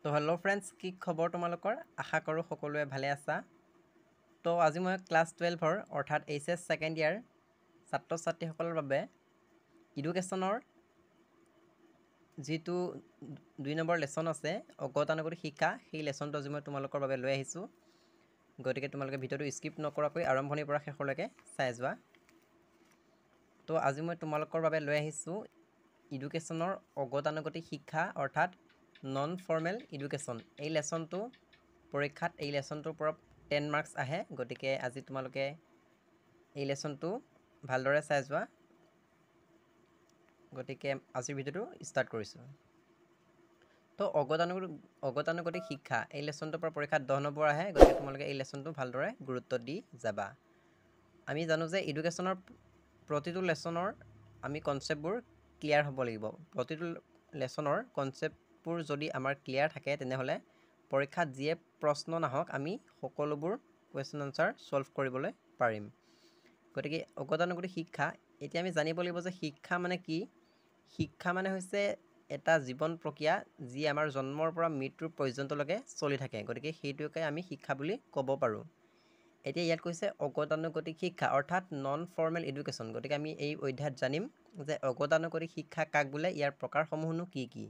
তো hello' friends, কি খবৰ তোমালোকৰ? আশা কৰোঁ সকলোৱে ভালে আছা। তো আজি মই ক্লাছ 12ৰ অৰ্থাৎ HS ছেকেণ্ড ইয়াৰ ছাত্ৰ ছাত্ৰীসকলৰ বাবে এডুকেশ্যনৰ যিটো 2 নম্বৰ লেচন আছে অগতানুগতিক শিক্ষা, সেই লেচনটো আজি মই তোমালোকৰ বাবে লৈ আহিছোঁ। গতিকে তোমালোকে ভিডিঅ'টো স্কিপ নকৰাকৈ আৰম্ভণিৰ পৰা শেষলৈকে চাই যোৱা। তো আজি মই তোমালোকৰ বাবে লৈ আহিছোঁ এডুকেশ্যনৰ অগতানুগতিক শিক্ষা অৰ্থাৎ নন ফৰ্মেল এডুকেশ্যন। এই লেচনটো পৰীক্ষাত এই লেচনটোৰ পৰা 10 মাৰ্কছ আহে। গতিকে আজি তোমালোকে এই লেচনটো ভালদৰে চাই যোৱা। গতিকে আজিৰ ভিডিঅ'টো ষ্টাৰ্ট কৰিছোঁ। তো অগতানুগতিক শিক্ষা এই লেচনটোৰ পৰা পৰীক্ষাত 10 নম্বৰ আহে। গতিকে তোমালোকে এই লেচনটো ভালদৰে গুৰুত্ব দি যাবা। আমি জানো যে এডুকেশ্যনৰ প্ৰতিটো লেচনৰ আমি কনচেপ্টবোৰ ক্লিয়াৰ হ'ব লাগিব। প্ৰতিটো লেচনৰ কনচেপ্টবোৰ যদি আমাৰ ক্লিয়াৰ থাকে তেনেহ'লে পৰীক্ষাত যিয়ে প্ৰশ্ন নাহক আমি সকলোবোৰ কুৱেশ্যন আনচাৰ ছল্ভ কৰিবলৈ পাৰিম। গতিকে অগতানুগতিক শিক্ষা, এতিয়া আমি জানিব লাগিব যে শিক্ষা মানে কি। শিক্ষা মানে হৈছে এটা জীৱন প্ৰক্ৰিয়া যি আমাৰ জন্মৰ পৰা মৃত্যুৰ পৰ্যন্তলৈকে চলি থাকে। গতিকে সেইটোকে আমি শিক্ষা বুলি ক'ব পাৰোঁ। এতিয়া ইয়াত কৈছে অগতানুগতিক শিক্ষা অৰ্থাৎ নন ফৰ্মেল এডুকেশ্যন। গতিকে আমি এই অধ্যায়ত জানিম যে অগতানুগতিক শিক্ষা কাক বোলে, ইয়াৰ প্ৰকাৰসমূহনো কি কি।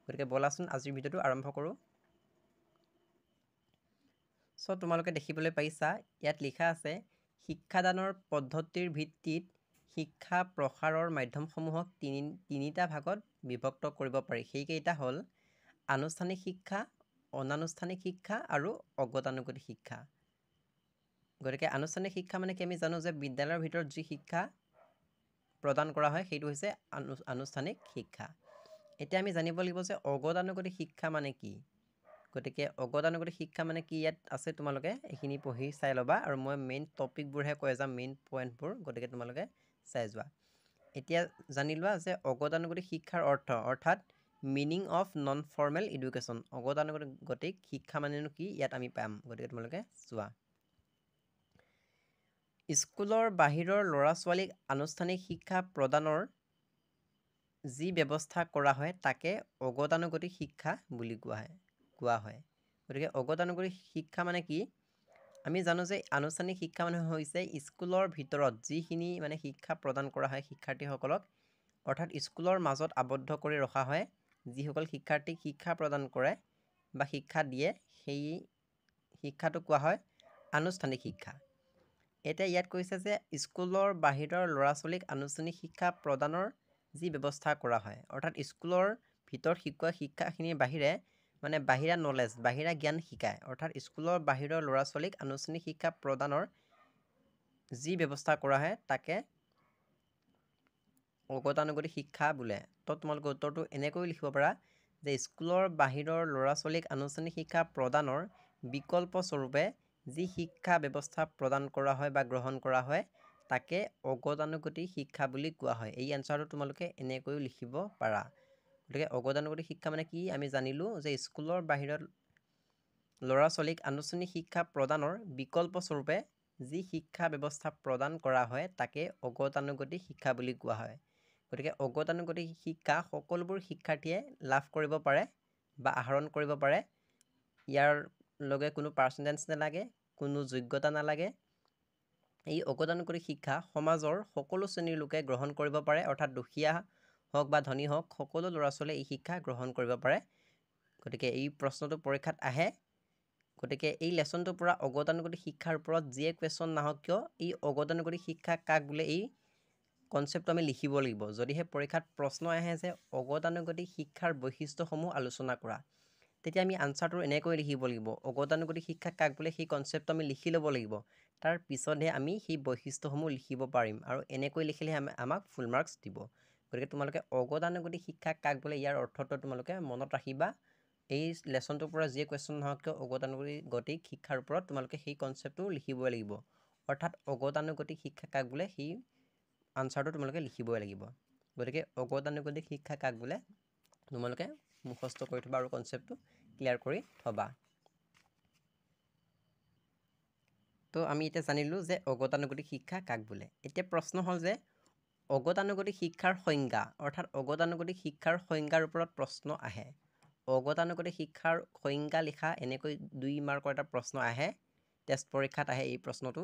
গতিকে ব'লাচোন আজিৰ ভিডিঅ'টো আৰম্ভ কৰোঁ। তোমালোকে দেখিবলৈ পাইছা ইয়াত লিখা আছে শিক্ষাদানৰ পদ্ধতিৰ ভিত্তিত শিক্ষা প্ৰসাৰৰ মাধ্যমসমূহক তিনিটা ভাগত বিভক্ত কৰিব পাৰি। সেইকেইটা হ'ল আনুষ্ঠানিক শিক্ষা, অনানুষ্ঠানিক শিক্ষা আৰু অগতানুগতিক শিক্ষা। গতিকে আনুষ্ঠানিক শিক্ষা মানে কি, আমি জানো যে বিদ্যালয়ৰ ভিতৰত যি শিক্ষা প্ৰদান কৰা হয় সেইটো হৈছে আনুষ্ঠানিক শিক্ষা। এতিয়া আমি জানিব লাগিব যে অগতানুগতিক শিক্ষা মানে কি। গতিকে অগতানুগতিক শিক্ষা মানে কি ইয়াত আছে, তোমালোকে এইখিনি পঢ়ি চাই ল'বা আৰু মই মেইন টপিকবোৰহে কৈ যাম, মেইন পইণ্টবোৰ। গতিকে তোমালোকে চাই যোৱা। এতিয়া জানি লোৱা যে অগতানুগতিক শিক্ষাৰ অৰ্থ অৰ্থাৎ meaning of non formal education. অগতানুগতিক শিক্ষা মানেনো কি ইয়াত আমি পাম। গতিকে তোমালোকে চোৱা। স্কুলৰ বাহিৰৰ ল'ৰা ছোৱালীক আনুষ্ঠানিক শিক্ষা প্ৰদানৰ যি ব্যৱস্থা কৰা হয় তাকে অগতানুগতিক শিক্ষা বুলি কোৱা হয়। গতিকে অগতানুগতিক শিক্ষা মানে কি, আমি জানো যে আনুষ্ঠানিক শিক্ষা মানে হৈছে স্কুলৰ ভিতৰত যিখিনি মানে শিক্ষা প্ৰদান কৰা হয় শিক্ষাৰ্থীসকলক, অৰ্থাৎ স্কুলৰ মাজত আবদ্ধ কৰি ৰখা হয়। যিসকল শিক্ষাৰ্থীক শিক্ষা প্ৰদান কৰে বা শিক্ষা দিয়ে সেই শিক্ষাটো কোৱা হয় আনুষ্ঠানিক শিক্ষা। এতিয়া ইয়াত কৈছে যে স্কুলৰ বাহিৰৰ ল'ৰা ছোৱালীক আনুষ্ঠানিক শিক্ষা প্ৰদানৰ যি ব্যৱস্থা কৰা হয়, অৰ্থাৎ স্কুলৰ ভিতৰত শিকোৱা শিক্ষাখিনিৰ বাহিৰে মানে বাহিৰা নলেজ, বাহিৰা জ্ঞান শিকায়। অৰ্থাৎ স্কুলৰ বাহিৰৰ ল'ৰা ছোৱালীক আনুষ্ঠানিক শিক্ষা প্ৰদানৰ যি ব্যৱস্থা কৰা হয় তাকে অগতানুগতিক শিক্ষা বোলে। তো তোমালোকে উত্তৰটো এনেকৈ লিখিব পাৰা যে স্কুলৰ বাহিৰৰ ল'ৰা ছোৱালীক আনুষ্ঠানিক শিক্ষা প্ৰদানৰ বিকল্প স্বৰূপে যি শিক্ষা ব্যৱস্থা প্ৰদান কৰা হয় বা গ্ৰহণ কৰা হয় তাকে অগতানুগতিক শিক্ষা বুলি কোৱা হয়। এই এনচাৰটো তোমালোকে এনেকৈও লিখিব পাৰা। গতিকে অগতানুগতিক শিক্ষা মানে কি আমি জানিলোঁ যে স্কুলৰ বাহিৰত ল'ৰা ছোৱালীক আনুষ্ঠানিক শিক্ষা প্ৰদানৰ বিকল্প স্বৰূপে যি শিক্ষা ব্যৱস্থা প্ৰদান কৰা হয় তাকে অগতানুগতিক শিক্ষা বুলি কোৱা হয়। গতিকে অগতানুগতিক শিক্ষা সকলোবোৰ শিক্ষাৰ্থীয়ে লাভ কৰিব পাৰে বা আহৰণ কৰিব পাৰে। ইয়াৰ লগে কোনো পাৰ্চেণ্টেজ নালাগে, কোনো যোগ্যতা নালাগে। এই অগতানুগতিক শিক্ষা সমাজৰ সকলো শ্ৰেণীৰ লোকে গ্ৰহণ কৰিব পাৰে, অৰ্থাৎ দুখীয়া হওক বা ধনী হওক সকলো ল'ৰা ছোৱালীয়ে এই শিক্ষা গ্ৰহণ কৰিব পাৰে। গতিকে এই প্ৰশ্নটো পৰীক্ষাত আহে। গতিকে এই লেচনটোৰ পৰা অগতানুগতিক শিক্ষাৰ ওপৰত যিয়ে কুৱেশ্যন নাহক কিয় এই অগতানুগতিক শিক্ষা কাক বোলে এই কনচেপ্টটো আমি লিখিব লাগিব। যদিহে পৰীক্ষাত প্ৰশ্ন আহে যে অগতানুগতিক শিক্ষাৰ বৈশিষ্ট্যসমূহ আলোচনা কৰা, তেতিয়া আমি আনচাৰটো এনেকৈ লিখিব লাগিব। অগতানুগতিক শিক্ষা কাক বোলে সেই কনচেপ্টটো আমি লিখি ল'ব লাগিব। তাৰ পিছতহে আমি সেই বৈশিষ্ট্যসমূহ লিখিব পাৰিম আৰু এনেকৈ লিখিলেহে আমাক ফুল মাৰ্কছ দিব। গতিকে তোমালোকে অগতানুগতিক শিক্ষা কাক বোলে ইয়াৰ অৰ্থটো তোমালোকে মনত ৰাখিবা। এই লেচনটোৰ পৰা যিয়ে কুৱেশ্যন নহওক কিয় অগতানুগতিক শিক্ষাৰ ওপৰত তোমালোকে সেই কনচেপ্টটো লিখিবই লাগিব। অৰ্থাৎ অগতানুগতিক শিক্ষা কাক বোলে সেই আনচাৰটো তোমালোকে লিখিবই লাগিব। গতিকে অগতানুগতিক শিক্ষা কাক বোলে তোমালোকে মুখস্থ কৰি থ'বা আৰু কনচেপ্টটো ক্লিয়াৰ কৰি থ'বা। তো আমি এতিয়া জানিলোঁ যে অগতানুগতিক শিক্ষা কাক বোলে। এতিয়া প্ৰশ্ন হ'ল যে অগতানুগতিক শিক্ষাৰ সংজ্ঞা, অৰ্থাৎ অগতানুগতিক শিক্ষাৰ সংজ্ঞাৰ ওপৰত প্ৰশ্ন আহে। অগতানুগতিক শিক্ষাৰ সংজ্ঞা লিখা এনেকৈ 2 মাৰ্কৰ এটা প্ৰশ্ন আহে, টেষ্ট পৰীক্ষাত আহে এই প্ৰশ্নটো।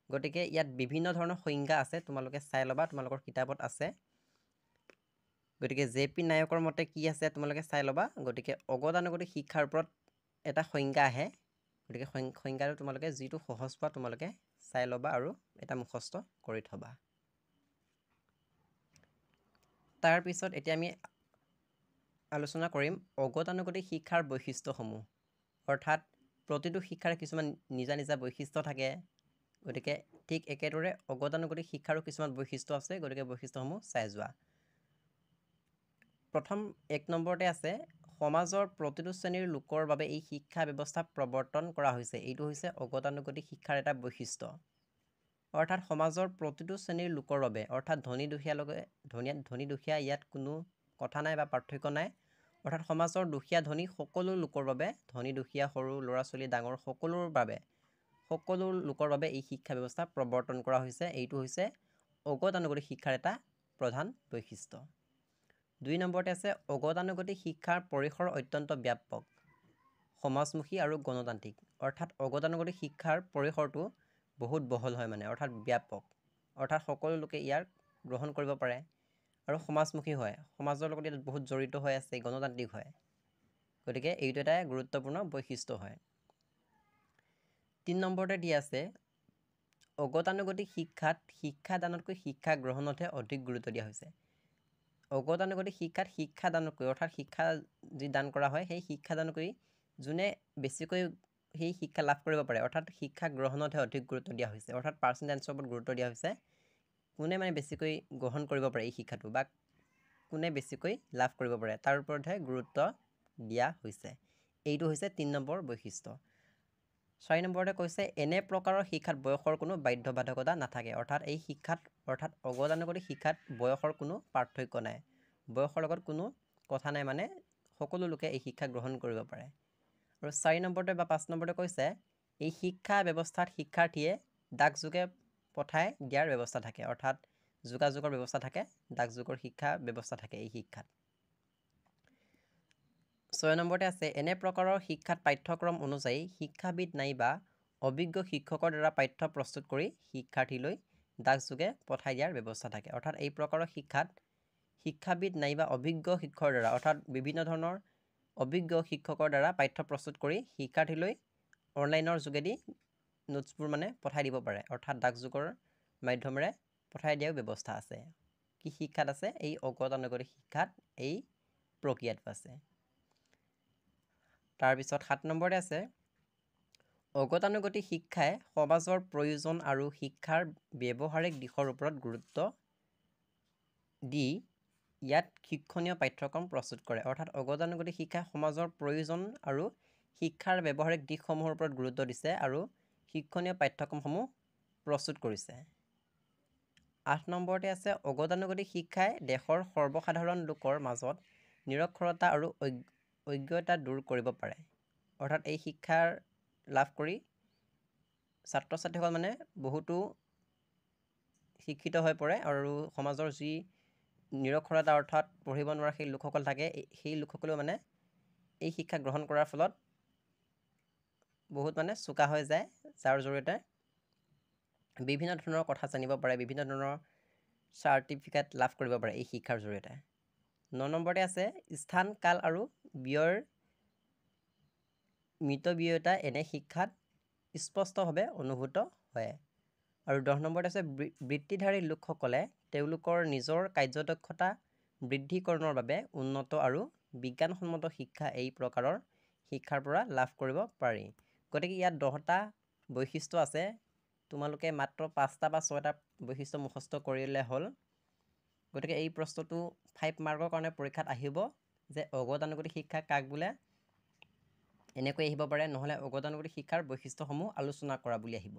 গতিকে ইয়াত বিভিন্ন ধৰণৰ সংজ্ঞা আছে, তোমালোকে চাই ল'বা, তোমালোকৰ কিতাপত আছে। গতিকে JP নায়কৰ মতে কি আছে তোমালোকে চাই ল'বা। গতিকে অগতানুগতিক শিক্ষাৰ ওপৰত এটা সংজ্ঞা আহে, গতিকে সংজ্ঞাটো তোমালোকে যিটো সহজ পোৱা তোমালোকে চাই ল'বা আৰু এটা মুখস্থ কৰি থ'বা। তাৰপিছত এতিয়া আমি আলোচনা কৰিম অগতানুগতিক শিক্ষাৰ বৈশিষ্ট্যসমূহ। অৰ্থাৎ প্ৰতিটো শিক্ষাৰ কিছুমান নিজা নিজা বৈশিষ্ট্য থাকে, গতিকে ঠিক একেদৰে অগতানুগতিক শিক্ষাৰো কিছুমান বৈশিষ্ট্য আছে, গতিকে বৈশিষ্ট্যসমূহ চাই যোৱা। প্ৰথম 1 নম্বৰতে আছে সমাজৰ প্ৰতিটো শ্ৰেণীৰ লোকৰ বাবে এই শিক্ষা ব্যৱস্থা প্ৰৱৰ্তন কৰা হৈছে। এইটো হৈছে অগতানুগতিক শিক্ষাৰ এটা বৈশিষ্ট্য। অৰ্থাৎ সমাজৰ প্ৰতিটো শ্ৰেণীৰ লোকৰ বাবে, অৰ্থাৎ ধনী দুখীয়া ইয়াত কোনো কথা নাই বা পাৰ্থক্য নাই। অৰ্থাৎ সমাজৰ দুখীয়া ধনী সকলো লোকৰ বাবে, ধনী দুখীয়া সৰু ল'ৰা ছোৱালী ডাঙৰ সকলো লোকৰ বাবে এই শিক্ষা ব্যৱস্থা প্ৰৱৰ্তন কৰা হৈছে। এইটো হৈছে অগতানুগতিক শিক্ষাৰ এটা প্ৰধান বৈশিষ্ট্য। 2 নম্বৰতে আছে অগতানুগতিক শিক্ষাৰ পৰিসৰ অত্যন্ত ব্যাপক, সমাজমুখী আৰু গণতান্ত্ৰিক। অৰ্থাৎ অগতানুগতিক শিক্ষাৰ পৰিসৰটো বহুত বহল হয়, অৰ্থাৎ ব্যাপক, অৰ্থাৎ সকলো লোকে ইয়াক গ্ৰহণ কৰিব পাৰে আৰু সমাজমুখী হয়, সমাজৰ লগত ইয়াত বহুত জড়িত হৈ আছে, গণতান্ত্ৰিক হয়। গতিকে এইটো এটা গুৰুত্বপূৰ্ণ বৈশিষ্ট্য হয়। 3 নম্বৰতে দিয়া আছে অগতানুগতিক শিক্ষাত শিক্ষাদানতকৈ শিক্ষা গ্ৰহণতহে অধিক গুৰুত্ব দিয়া হৈছে। অগতানুগতিক শিক্ষাত শিক্ষাদানতকৈ, অৰ্থাৎ শিক্ষা যি দান কৰা হয় সেই শিক্ষাদানতকৈ যোনে বেছিকৈ সেই শিক্ষা লাভ কৰিব পাৰে, অৰ্থাৎ শিক্ষা গ্ৰহণতহে অধিক গুৰুত্ব দিয়া হৈছে। অৰ্থাৎ পাৰ্চেণ্টেজৰ ওপৰত গুৰুত্ব দিয়া হৈছে, কোনে বেছিকৈ গ্ৰহণ কৰিব পাৰে এই শিক্ষাটো বা কোনে বেছিকৈ লাভ কৰিব পাৰে তাৰ ওপৰতহে গুৰুত্ব দিয়া হৈছে। এইটো হৈছে 3 নম্বৰ বৈশিষ্ট্য। 4 নম্বৰতে কৈছে এনে প্ৰকাৰৰ শিক্ষাত বয়সৰ কোনো বাধ্যবাধকতা নাথাকে। অৰ্থাৎ এই শিক্ষাত, অৰ্থাৎ অগতানুগতিক শিক্ষাত বয়সৰ কোনো পাৰ্থক্য নাই, বয়সৰ লগত কোনো কথা নাই, সকলো লোকে এই শিক্ষা গ্ৰহণ কৰিব পাৰে। আৰু 4 নম্বৰতে বা 5 নম্বৰতে কৈছে এই শিক্ষা ব্যৱস্থাত শিক্ষাৰ্থীয়ে ডাকযোগে পঠাই দিয়াৰ ব্যৱস্থা থাকে। অৰ্থাৎ যোগাযোগৰ ব্যৱস্থা থাকে, ডাকযোগৰ শিক্ষা ব্যৱস্থা থাকে এই শিক্ষাত। 6 নম্বৰতে আছে এনে প্ৰকাৰৰ শিক্ষাত পাঠ্যক্ৰম অনুযায়ী শিক্ষাবিদ নাইবা অভিজ্ঞ শিক্ষকৰ দ্বাৰা পাঠ্য প্ৰস্তুত কৰি শিক্ষাৰ্থীলৈ ডাকযোগে পঠাই দিয়াৰ ব্যৱস্থা থাকে। অৰ্থাৎ এই প্ৰকাৰৰ শিক্ষাত শিক্ষাবিদ নাইবা অভিজ্ঞ শিক্ষকৰ দ্বাৰা, অৰ্থাৎ বিভিন্ন ধৰণৰ অভিজ্ঞ শিক্ষকৰ দ্বাৰা পাঠ্য প্ৰস্তুত কৰি শিক্ষাৰ্থীলৈ অনলাইনৰ যোগেদি নোটছবোৰ পঠাই দিব পাৰে। অৰ্থাৎ ডাকযোগৰ মাধ্যমেৰে পঠাই দিয়াৰ ব্যৱস্থা আছে। কি শিক্ষাত আছে? এই অগতানুগতিক শিক্ষাত এই প্ৰক্ৰিয়াটো আছে। তাৰপিছত 7 নম্বৰতে আছে অগতানুগতিক শিক্ষাই সমাজৰ প্ৰয়োজন আৰু শিক্ষাৰ ব্যৱহাৰিক দিশৰ ওপৰত গুৰুত্ব দি ইয়াত শিক্ষণীয় পাঠ্যক্ৰম প্ৰস্তুত কৰে। অৰ্থাৎ অগতানুগতিক শিক্ষাই সমাজৰ প্ৰয়োজন আৰু শিক্ষাৰ ব্যৱহাৰিক দিশসমূহৰ ওপৰত গুৰুত্ব দিছে আৰু শিক্ষণীয় পাঠ্যক্ৰমসমূহ প্ৰস্তুত কৰিছে। 8 নম্বৰতে আছে অগতানুগতিক শিক্ষাই দেশৰ সৰ্বসাধাৰণ লোকৰ মাজত নিৰক্ষৰতা আৰু অজ্ঞতা দূৰ কৰিব পাৰে। অৰ্থাৎ এই শিক্ষাৰ লাভ কৰি ছাত্ৰ ছাত্ৰীসকল বহুতো শিক্ষিত হৈ পৰে আৰু সমাজৰ যি নিৰক্ষৰতা অৰ্থাৎ পঢ়িব নোৱাৰা সেই লোকসকল থাকে, সেই লোকসকলেও এই শিক্ষা গ্ৰহণ কৰাৰ ফলত বহুত চোকা হৈ যায়, যাৰ জৰিয়তে বিভিন্ন ধৰণৰ কথা জানিব পাৰে, বিভিন্ন ধৰণৰ চাৰ্টিফিকেট লাভ কৰিব পাৰে এই শিক্ষাৰ জৰিয়তে। 9 নম্বৰতে আছে স্থান কাল আৰু ব্যয়ৰ মিতব্যয়িতা এনে শিক্ষাত স্পষ্টভাৱে অনুভূত হয়। আৰু 10 নম্বৰত আছে বৃত্তিধাৰী লোকসকলে তেওঁলোকৰ নিজৰ কাৰ্যদক্ষতা বৃদ্ধিকৰণৰ বাবে উন্নত আৰু বিজ্ঞানসন্মত শিক্ষা এই প্ৰকাৰৰ শিক্ষাৰ পৰা লাভ কৰিব পাৰি। গতিকে ইয়াত 10টা বৈশিষ্ট্য আছে, তোমালোকে মাত্ৰ 5টা বা 6টা বৈশিষ্ট্য মুখস্থ কৰিলে হ'ল। গতিকে এই প্ৰশ্নটো 5 মাৰ্কৰ কাৰণে পৰীক্ষাত আহিব যে অগতানুগতিক শিক্ষা কাক বোলে, এনেকৈ আহিব পাৰে, নহ'লে অগতানুগতিক শিক্ষাৰ বৈশিষ্ট্যসমূহ আলোচনা কৰা বুলি আহিব।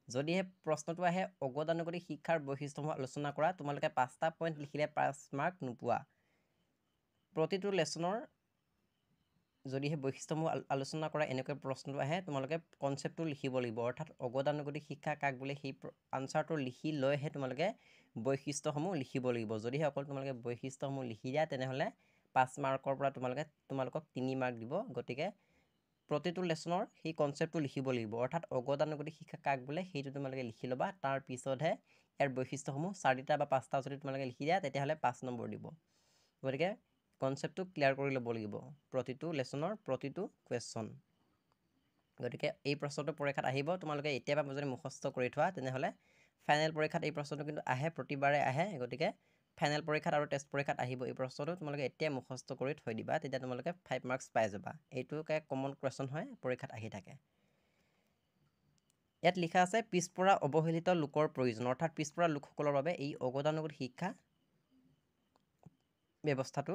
যদিহে প্ৰশ্নটো আহে অগতানুগতিক শিক্ষাৰ বৈশিষ্ট্যসমূহ আলোচনা কৰা, তোমালোকে 5টা পইণ্ট লিখিলে 5 মাৰ্ক নোপোৱা। প্ৰতিটো লেচনৰ যদিহে বৈশিষ্ট্যসমূহ আলোচনা কৰা এনেকৈ প্ৰশ্নটো আহে, তোমালোকে কনচেপ্টটো লিখিব লাগিব। অৰ্থাৎ অগতানুগতিক শিক্ষা কাক বোলে সেই আনচাৰটো লিখি লৈহে তোমালোকে বৈশিষ্ট্যসমূহ লিখিব লাগিব। যদিহে অকল তোমালোকে বৈশিষ্ট্যসমূহ লিখি দিয়া তেনেহ'লে 5 মাৰ্কৰ পৰা তোমালোকক 3 মাৰ্ক দিব। গতিকে প্ৰতিটো লেচনৰ সেই কনচেপ্টটো লিখিব লাগিব, অৰ্থাৎ অগতানুগতিক শিক্ষা কাক বোলে সেইটো তোমালোকে লিখি ল'বা। তাৰ পিছতহে ইয়াৰ বৈশিষ্ট্যসমূহ 4টা বা 5টা যদি তোমালোকে লিখি দিয়া তেতিয়াহ'লে 5 নম্বৰ দিব। গতিকে কনচেপ্টটো ক্লিয়াৰ কৰি ল'ব লাগিব প্ৰতিটো লেচনৰ প্ৰতিটো কুৱেশ্যন। গতিকে এই প্ৰশ্নটো পৰীক্ষাত আহিব, তোমালোকে এতিয়াৰ পৰা যদি মুখস্থ কৰি থোৱা তেনেহ'লে ফাইনেল পৰীক্ষাত এই প্ৰশ্নটো কিন্তু আহে, প্ৰতিবাৰে আহে। গতিকে ফাইনেল পৰীক্ষাত আৰু টেষ্ট পৰীক্ষাত আহিব এই প্ৰশ্নটো, তোমালোকে এতিয়া মুখস্থ কৰি থৈ দিবা, তেতিয়া তোমালোকে 5 মাৰ্কছ পাই যাবা। এইটো কমন কুৱেশ্যন হয়, পৰীক্ষাত আহি থাকে। ইয়াত লিখা আছে পিছপৰা অৱহেলিত লোকৰ প্ৰয়োজন, অৰ্থাৎ পিছপৰা লোকসকলৰ বাবে এই অগতানুগতিক শিক্ষা ব্যৱস্থাটো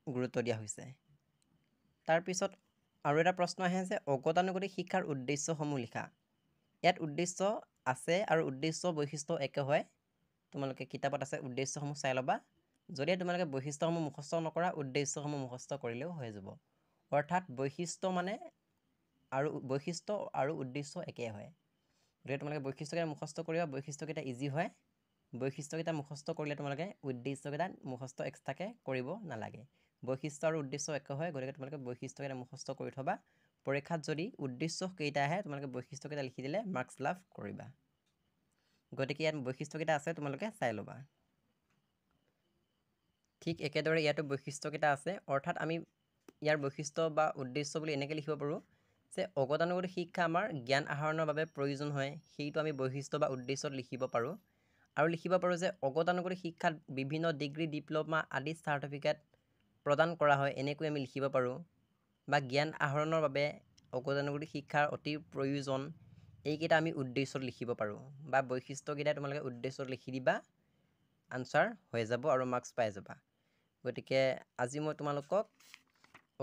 গুৰুত্ব দিয়া হৈছে। তাৰপিছত আৰু এটা প্ৰশ্ন আহে যে অগতানুগতিক শিক্ষাৰ উদ্দেশ্যসমূহ লিখা। ইয়াত উদ্দেশ্য আছে আৰু উদ্দেশ্য বৈশিষ্ট্য একে হয়, তোমালোকে কিতাপত আছে, উদ্দেশ্যসমূহ চাই ল'বা। যদি তোমালোকে বৈশিষ্ট্যসমূহ মুখস্থ নকৰা, উদ্দেশ্যসমূহ মুখস্থ কৰিলেও হৈ যাব। অৰ্থাৎ বৈশিষ্ট্য আৰু উদ্দেশ্য একে হয়। গতিকে তোমালোকে বৈশিষ্ট্যকেইটা মুখস্থ কৰিবা, বৈশিষ্ট্যকেইটা ইজি হয়। বৈশিষ্ট্যকেইটা মুখস্থ কৰিলে তোমালোকে উদ্দেশ্যকেইটা মুখস্থ এক্সট্ৰাকৈ কৰিব নালাগে। বৈশিষ্ট্য আৰু উদ্দেশ্য একে হয়, গতিকে তোমালোকে বৈশিষ্ট্যকেইটা মুখস্থ কৰি থ'বা। পৰীক্ষাত যদি উদ্দেশ্য কেইটা আহে তোমালোকে বৈশিষ্ট্যকেইটা লিখি দিলে মাৰ্কছ লাভ কৰিবা। গতিকে ইয়াত বৈশিষ্ট্যকেইটা আছে, তোমালোকে চাই ল'বা। ঠিক একেদৰে ইয়াতো বৈশিষ্ট্যকেইটা আছে, অৰ্থাৎ আমি ইয়াৰ বৈশিষ্ট্য বা উদ্দেশ্য বুলি এনেকৈ লিখিব পাৰোঁ যে অগতানুগতিক শিক্ষা আমাৰ জ্ঞান আহৰণৰ বাবে প্ৰয়োজন হয়, সেইটো আমি বৈশিষ্ট্য বা উদ্দেশ্যত লিখিব পাৰোঁ। আৰু লিখিব পাৰোঁ যে অগতানুগতিক শিক্ষাত বিভিন্ন ডিগ্ৰী, ডিপ্ল'মা আদি চাৰ্টিফিকেট প্ৰদান কৰা হয়, এনেকৈ আমি লিখিব পাৰোঁ। বা জ্ঞান আহৰণৰ বাবে অগতানুগতিক শিক্ষাৰ অতি প্ৰয়োজন, এইকেইটা আমি উদ্দেশ্যত লিখিব পাৰোঁ। বা বৈশিষ্ট্যকেইটা তোমালোকে উদ্দেশ্যত লিখি দিবা, আনচাৰ হৈ যাব আৰু মাৰ্কছ পাই যাবা। গতিকে আজি মই তোমালোকক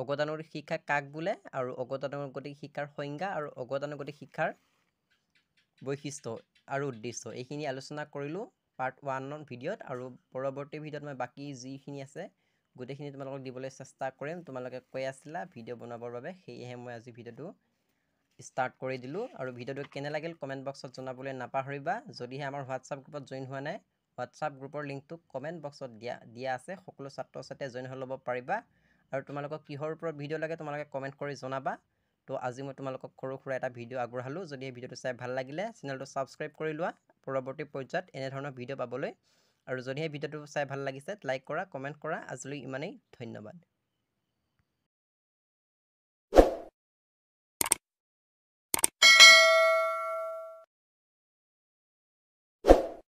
অগতানুগতিক শিক্ষা কাক বোলে আৰু অগতানুগতিক শিক্ষাৰ সংজ্ঞা আৰু অগতানুগতিক শিক্ষাৰ বৈশিষ্ট্য আৰু উদ্দেশ্য এইখিনি আলোচনা কৰিলোঁ পাৰ্ট 1 ভিডিঅ'ত। আৰু পৰৱৰ্তী ভিডিঅ'ত মই বাকী যিখিনি আছে গোটেইখিনি তোমালোকক দিবলৈ চেষ্টা কৰিম। তোমালোকে কৈ আছিলা ভিডিঅ' বনাবৰ বাবে, সেয়েহে মই আজি ভিডিঅ'টো ষ্টাৰ্ট কৰি দিলোঁ। আৰু ভিডিঅ'টো কেনে লাগিল কমেণ্ট বক্সত জনাবলৈ নাপাহৰিবা। যদিহে আমাৰ হোৱাটছআপ গ্ৰুপত জইন হোৱা নাই, হোৱাটছআপ গ্ৰুপৰ লিংকটো কমেণ্ট বক্সত দিয়া আছে, সকলো ছাত্ৰ ছাত্ৰীয়ে জইন হৈ ল'ব পাৰিবা। আৰু তোমালোকক কিহৰ ওপৰত ভিডিঅ' লাগে তোমালোকে কমেণ্ট কৰি জনাবা। তো আজি মই তোমালোকক সৰু সুৰা এটা ভিডিঅ' আগবঢ়ালোঁ। যদি এই ভিডিঅ'টো চাই ভাল লাগিলে চেনেলটো ছাবস্ক্ৰাইব কৰি লোৱা পৰৱৰ্তী পৰ্যায়ত এনেধৰণৰ ভিডিঅ' পাবলৈ। আৰু যদিহে ভিডিঅ'টো চাই ভাল লাগিছে লাইক কৰা, কমেণ্ট কৰা। আজিলৈ ইমানেই, ধন্যবাদ।